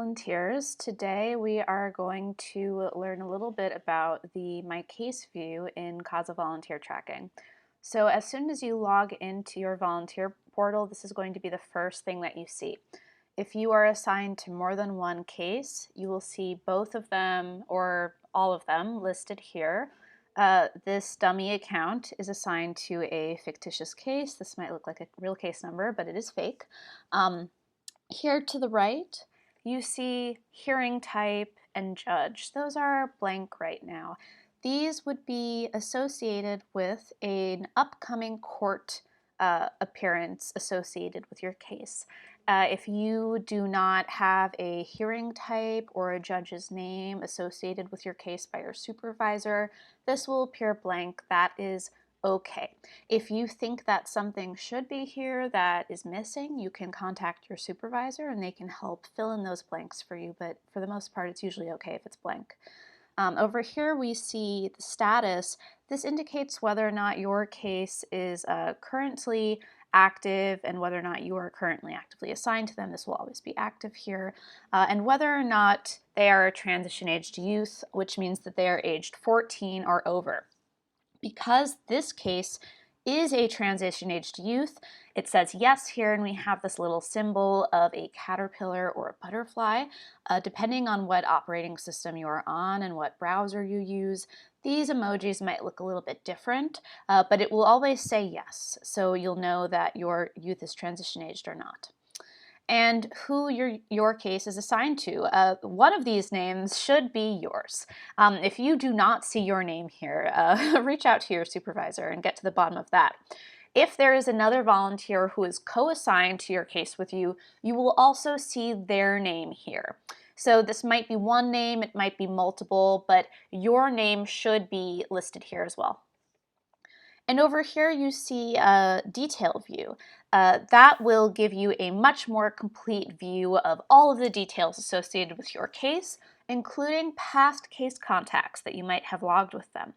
Volunteers. Today we are going to learn a little bit about the My Case view in Cause of Volunteer tracking. So as soon as you log into your volunteer portal, this is going to be the first thing that you see. If you are assigned to more than one case, you will see both of them or all of them listed here. This dummy account is assigned to a fictitious case. This might look like a real case number, but it is fake. Here to the right, you see hearing type and judge. Those are blank right now. These would be associated with an upcoming court appearance associated with your case. If you do not have a hearing type or a judge's name associated with your case by your supervisor, this will appear blank. That is okay. If you think that something should be here that is missing, you can contact your supervisor and they can help fill in those blanks for you, but for the most part it's usually okay if it's blank. Over here we see the status. This indicates whether or not your case is currently active and whether or not you are currently actively assigned to them. This will always be active here. And whether or not they are a transition-aged youth, which means that they are aged 14 or over. Because this case is a transition-aged youth, it says yes here, and we have this little symbol of a caterpillar or a butterfly. Depending on what operating system you are on and what browser you use, these emojis might look a little bit different, but it will always say yes, so you'll know that your youth is transition-aged or not. And who your case is assigned to. One of these names should be yours. If you do not see your name here, reach out to your supervisor and get to the bottom of that. If there is another volunteer who is co-assigned to your case with you, you will also see their name here. So this might be one name, it might be multiple, but your name should be listed here as well. And over here you see a detail view. That will give you a much more complete view of all of the details associated with your case, including past case contacts that you might have logged with them.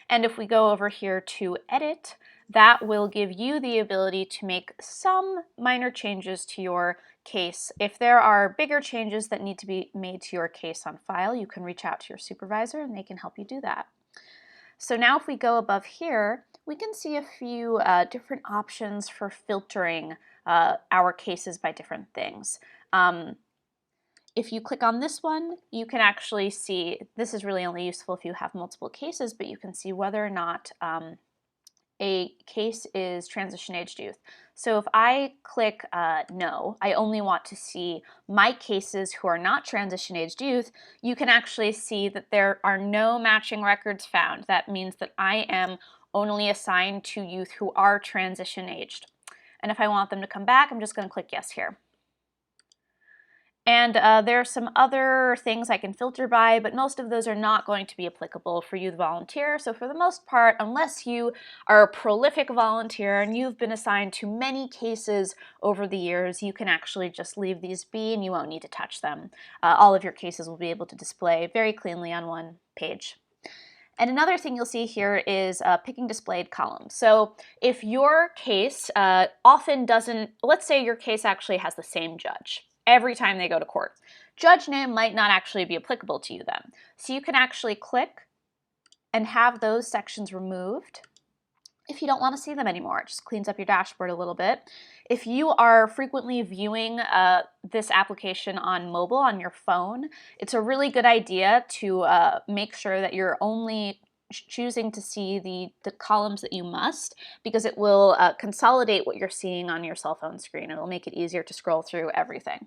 And if we go over here to edit, that will give you the ability to make some minor changes to your case. If there are bigger changes that need to be made to your case on file, you can reach out to your supervisor and they can help you do that. So now if we go above here, we can see a few different options for filtering our cases by different things. If you click on this one, you can actually see, this is really only useful if you have multiple cases, but you can see whether or not a case is transition-aged youth. So if I click no, I only want to see my cases who are not transition-aged youth, you can actually see that there are no matching records found. That means that I am only assigned to youth who are transition-aged. And if I want them to come back, I'm just going to click yes here. And there are some other things I can filter by, but most of those are not going to be applicable for you, the volunteer. So for the most part, unless you are a prolific volunteer and you've been assigned to many cases over the years, you can actually just leave these be and you won't need to touch them. All of your cases will be able to display very cleanly on one page. And another thing you'll see here is picking displayed columns. So if your case often doesn't, let's say your case actually has the same judge every time they go to court. Judge name might not actually be applicable to you then. So you can actually click and have those sections removed if you don't want to see them anymore. It just cleans up your dashboard a little bit. If you are frequently viewing this application on mobile, on your phone, it's a really good idea to make sure that you're only choosing to see the columns that you must, because it will consolidate what you're seeing on your cell phone screen. It'll make it easier to scroll through everything.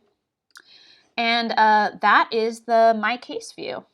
And that is the My Case view.